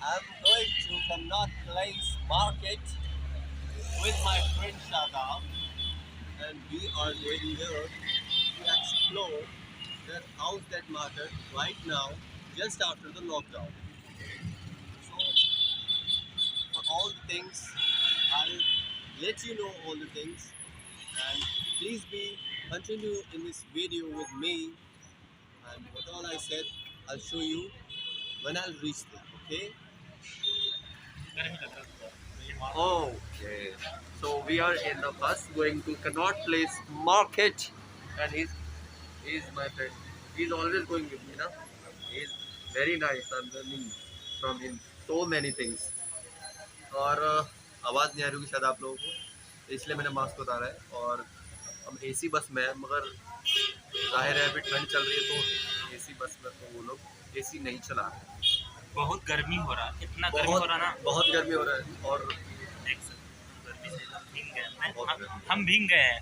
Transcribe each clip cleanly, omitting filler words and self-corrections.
I'm going to Connaught Place Market with my friend Shadab, and we are going there to explore the house that market right now, just after the lockdown. So, for all the things, I'll let you know all the things, and please be continue in this video with me. And what all I said, I'll show you when I'll reach there. Okay? Okay. So we are in the bus going to Connaught Place Market, and he's my friend. He's always going with me, na? He's very nice. I'm learning from him so many things. और आवाज़ नहीं आ रही होगी शायद आप लोगों को, इसलिए मैंने मास्क उतारा है। और हम एसी बस में है, मगर जाहिर है अभी ठंड चल रही है, तो एसी बस में तो वो लोग एसी नहीं चला रहे। बहुत गर्मी हो रहा है, इतना गर्मी हो रहा ना, बहुत गर्मी हो रहा है। और देख सकते हो, गर्मी से भीग गए बहुत गर्मी। हम भीग गए हैं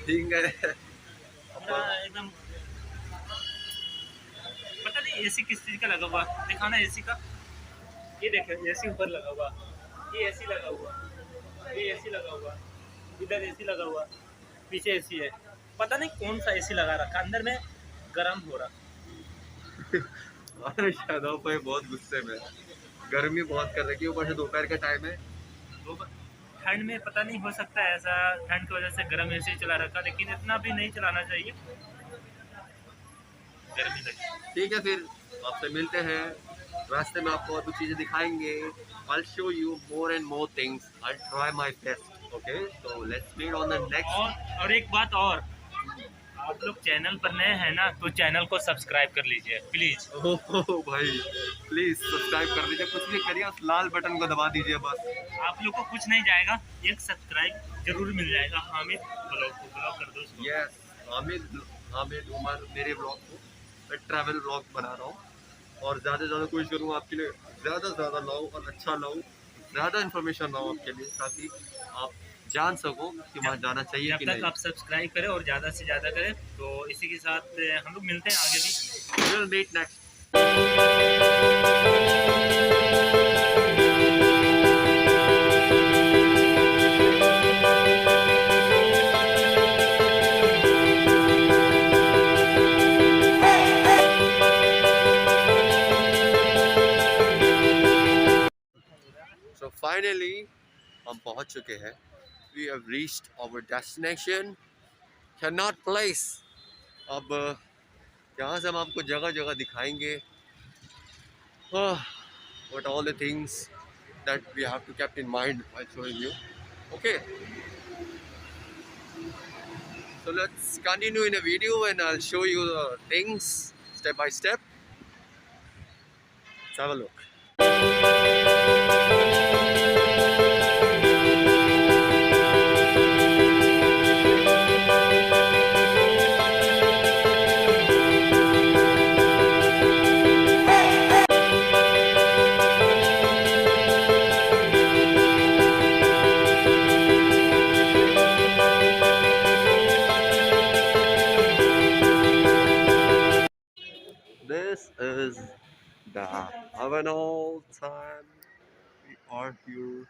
भीग गए पूरा एकदम। पता नहीं एसी किस चीज़ का लगा हुआ, दिखाना एसी का। ये देखो एसी ऊपर लगा हुआ, ये एसी लगा हुआ, ये एसी लगा हुआ, इधर एसी लगा हुआ, पीछे एसी है। पता नहीं कौन सा एसी लगा रखा, अंदर में गर्म हो रहा। अरे शादाब भाई बहुत गुस्से में, गर्मी बहुत कर रही है, ऊपर से दोपहर का टाइम है। तो ठंड में पता नहीं हो सकता है ऐसा, ठंड की वजह से गर्म एसी चला रखा, लेकिन इतना भी नहीं चलाना चाहिए, गर्मी लगी। ठीक है, फिर आपसे मिलते हैं रास्ते में, आपको और भी चीजें दिखाएंगे। I'll show you more and more things. I'll try my best. Okay, so let's meet on the next. और एक बात और, आप लोग चैनल पर नए हैं ना, तो चैनल को सब्सक्राइब कर लीजिए प्लीज। ओह भाई, प्लीज सब्सक्राइब कर लीजिए, कुछ भी करिए, उस लाल बटन को दबा दीजिए बस। आप लोग को कुछ नहीं जाएगा, एक सब्सक्राइब जरूर मिल जाएगा। हामिद ब्लॉग को ब्लॉग कर दो उसको। यस, हामिद उमर मेरे ब्लॉग को, मैं ट्रैवल ब्लॉग बना रहा हूँ, और ज़्यादा से ज़्यादा कोशिश करूँगा आपके लिए ज़्यादा से ज़्यादा लाऊँ और अच्छा लाऊँ, ज़्यादा इन्फॉर्मेशन लाऊँ आपके लिए, ताकि आप जान सको कि वहाँ जाना चाहिए कि जब नहीं। तक आप सब्सक्राइब करें और ज़्यादा से ज़्यादा करें, तो इसी के साथ हम लोग मिलते हैं आगे भी। We'll meet next. So finally हम पहुंच चुके हैं। We have reached our destination, Connaught Place. अब यहाँ से हम आपको जगह जगह दिखाएंगे what all the things that we have to keep in mind while showing you. Okay, so let's continue in a video and I'll show you the things step by step. Let's have a look. This is the Avanol time. We are here.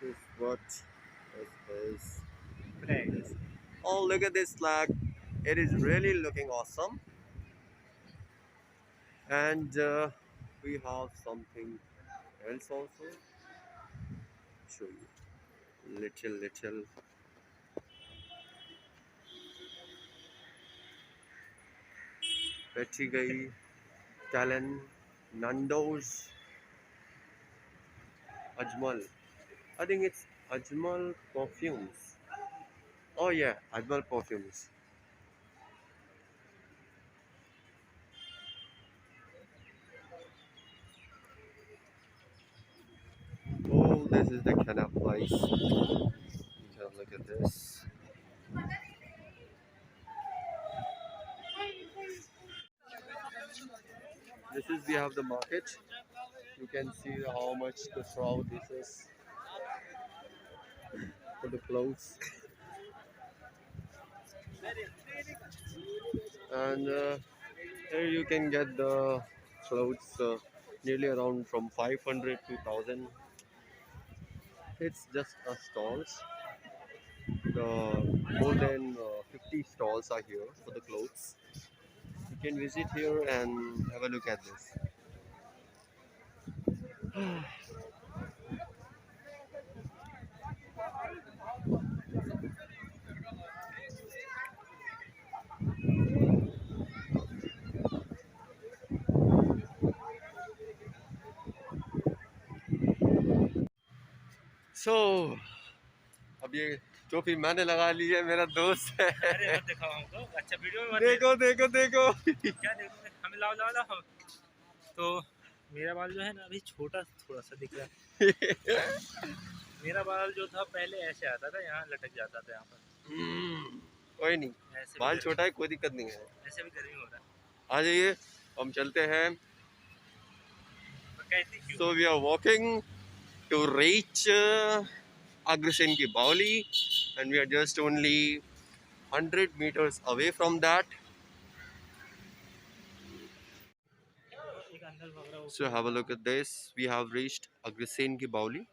This is what this is. Oh, look at this flag. It is really looking awesome. And we have something else also. Show you. Little. Betty Gay, Talon, Nando's, Ajmal. I think it's Ajmal Perfumes. Oh yeah, Ajmal Perfumes. Oh, this is the Connaught Place. You can look at this. This is, we have the market. You can see how much the crowd this is for the clothes. And Here you can get the clothes nearly around from 500 to 1000. It's just a stalls. The more than 50 stalls are here for the clothes. You can visit here and have a look at this. So अब ये टोपी मैंने लगा ली है, मेरा दोस्त है। अरे मत दिखाओ हमको, अच्छा वीडियो में मत देखो देखो देखो। क्या देखो, हमें लाओ लाओ लाओ। तो मेरा बाल जो है ना अभी छोटा थोड़ा सा दिख रहा है। मेरा बाल जो था पहले ऐसे आता था, यहाँ लटक जाता था यहाँ पर। कोई नहीं, ऐसे बाल छोटा है, कोई दिक्कत नहीं है। ऐसे भी गर्मी हो रहा है। आ जाइए, हम चलते हैं। कैसी क्यों? So we are walking to reach Agrasen ki Bauli, and we are just only 100 meters away from that. एक अंदर भाग रहा है वो। So have a look at this. We have reached Agrasen ki Bauli.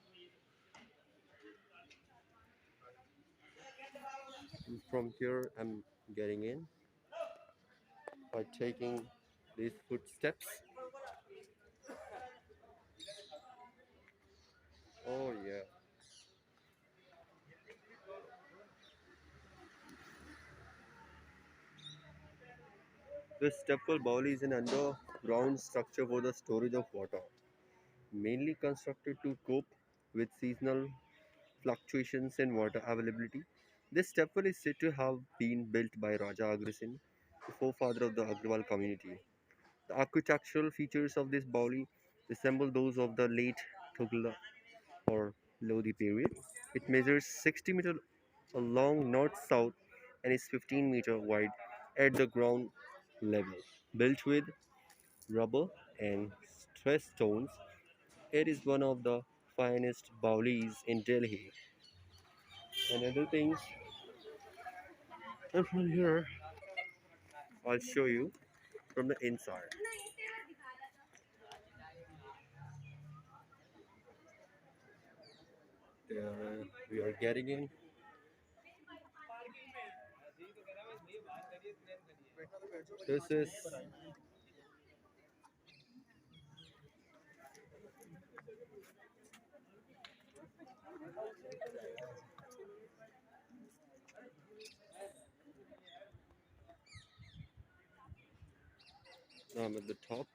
From here, I'm getting in by taking these footsteps. Oh yeah. This temple Bauli is an underground structure for the storage of water, mainly constructed to cope with seasonal fluctuations in water availability. This temple is said to have been built by Raja Agrasen, the forefather of the Agrawal community. The architectural features of this Bauli resemble those of the late Tughlaq or Lodi period. It measures 60 meters along north-south and is 15 meters wide at the ground level. Built with rubber and stressed stones, it is one of the finest Baulis in Delhi. And other things, and from here, I'll show you from the inside. There we are getting in. This is I'm at the top.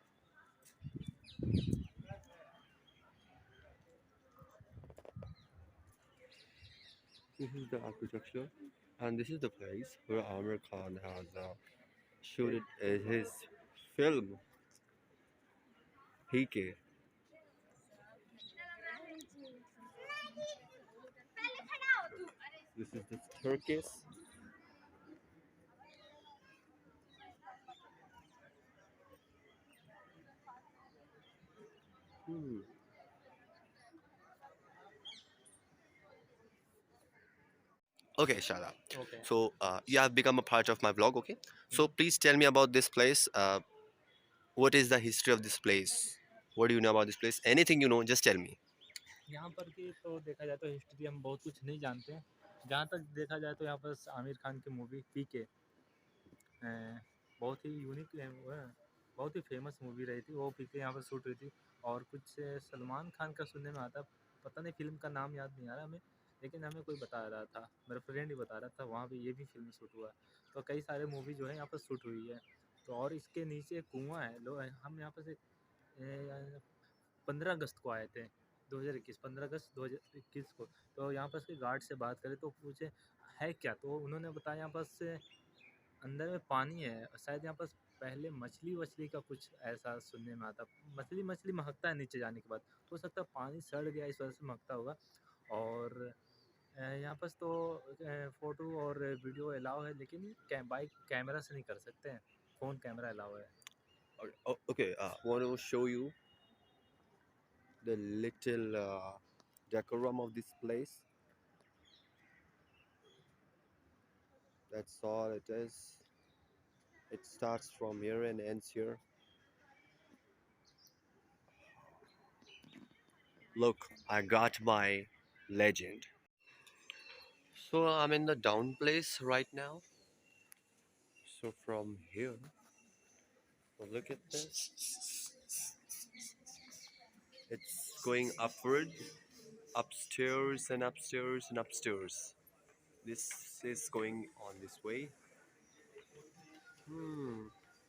This is the architecture, and this is the place where Amir Khan has shooted his film PK. This is the staircase. Hmm. Okay, Shada. Okay. So you have become a part of my vlog. Okay. So please tell me about this place. What is the history of this place? What do you know about this place? Anything you know, just tell me. यहाँ पर की तो देखा जाए तो history हम बहुत कुछ नहीं जानते हैं। जहाँ तक देखा जाए तो यहाँ पर आमिर खान की मूवी पीके बहुत ही यूनिक बहुत ही फेमस मूवी रही थी। वो पीके यहाँ पर शूट हुई थी। और कुछ सलमान खान का सुनने में आता, पता नहीं फिल्म का नाम याद नहीं आ रहा हमें, लेकिन हमें कोई बता रहा था, मेरा फ्रेंड ही बता रहा था वहाँ पे ये भी फिल्म शूट हुआ। तो कई सारे मूवी जो है यहाँ पर शूट हुई है। तो और इसके नीचे एक कुआँ है। लोग हम यहाँ पर से 15 अगस्त को आए थे, 2021 15 अगस्त 2021 को। तो यहाँ पर के गार्ड से बात करें तो पूछे है क्या, तो उन्होंने बताया यहाँ पर से अंदर में पानी है, शायद यहाँ पर पहले मछली वछली का कुछ ऐसा सुनने में आता। मछली मछली महकता है नीचे जाने के बाद, हो सकता है पानी सड़ गया इस वजह से महकता होगा। और यहाँ पर तो फ़ोटो और वीडियो अलाउ है, लेकिन बाइक कैमरा से नहीं कर सकते हैं, फ़ोन कैमरा अलाउ है। Okay, want to show you the little decorum of this place. That's all it is. It starts from here and ends here. Look, I got my legend. So I'm in the down place right now. So from here, look at this. It's going upward, upstairs and upstairs and upstairs. This is going on this way.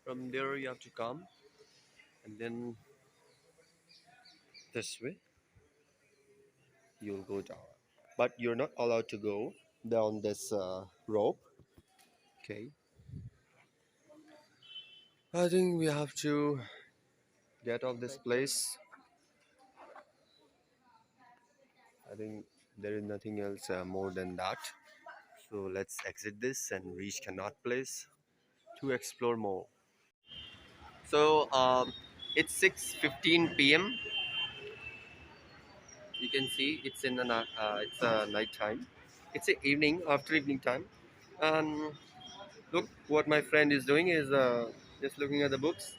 From there you have to come, and then this way you'll go down. But you're not allowed to go down this rope. Okay. I think we have to get off this place. I think there is nothing else more than that. So let's exit this and reach Connaught Place to explore more. So it's 6:15 p.m. You can see it's in the it's night time. It's a evening after evening time. And look what my friend is doing is just looking at the books.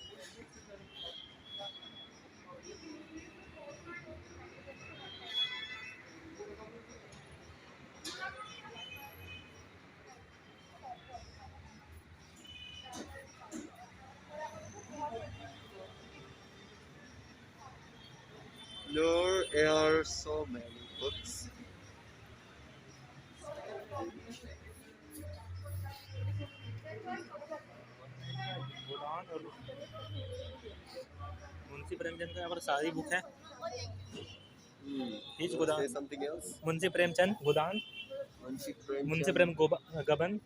There are so many books. गोदान और मुंशी प्रेमचंद का यहाँ पर सारी book है. He's Say गोदान. something else. Munshi Premchand गोदान, Munshi Munshi Premchand. प्रेम गबन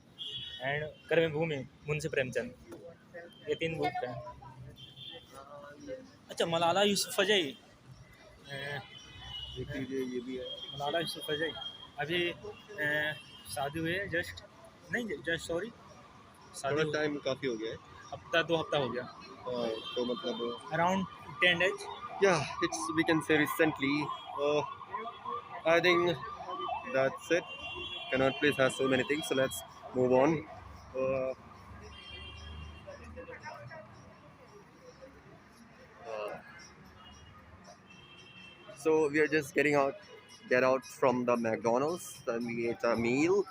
and कर्मभूमि मुंशी प्रेमचंद. ये 3 book हैं. अच्छा, मलाला यूसुफजई. ये भी है. मलाला यूसुफजई अभी शादी हुई है जस्ट. नहीं, जस्ट सॉरी, शादी थोड़ा टाइम काफी हो गया है. हफ्ता 2 हफ्ता हो गया. तो मतलब around 10 days. yeah, it's we can say recently. I think that's it. Connaught Place has so many things, so let's move on. Uh, uh, so we are just get out from the McDonald's, and we ate a meal,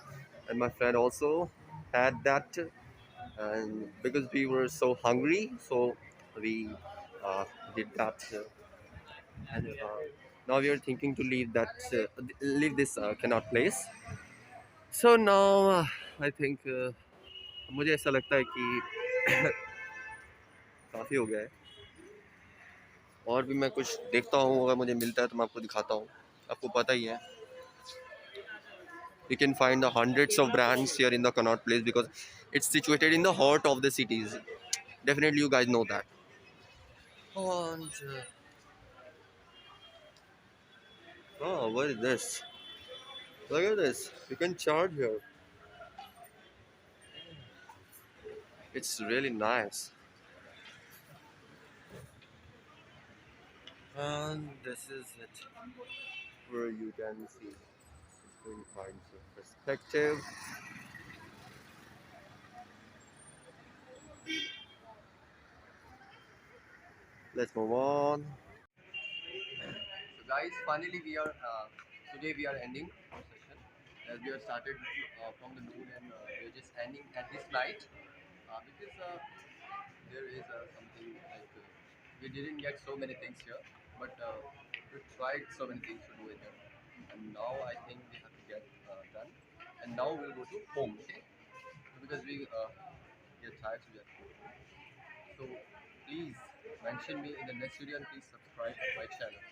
and my friend also had that, and because we were so hungry, so we did that, and now we are thinking to leave this Connaught Place. So now I think मुझे ऐसा लगता है कि काफ़ी हो गया है. और भी मैं कुछ देखता हूँ, अगर मुझे मिलता है तो मैं आपको दिखाता हूँ. आपको पता ही है. You can find the hundreds of brands here in the Connaught Place because it's situated in the heart of the cities. Definitely you guys know that. And oh, what is this? Look at this. You can charge here. It's really nice. And this is it, where you can see different kinds of perspective. Let's move on. So guys, finally we are today we are ending our session, as we have started from the noon, and we are just ending at this night because there is something like we didn't get so many things here, but we tried so many things to do it here, and now I think we have to get done, and now we'll go to home, okay? Because we get tired, so we have to go home. So please mention me in the next video, and please subscribe my channel.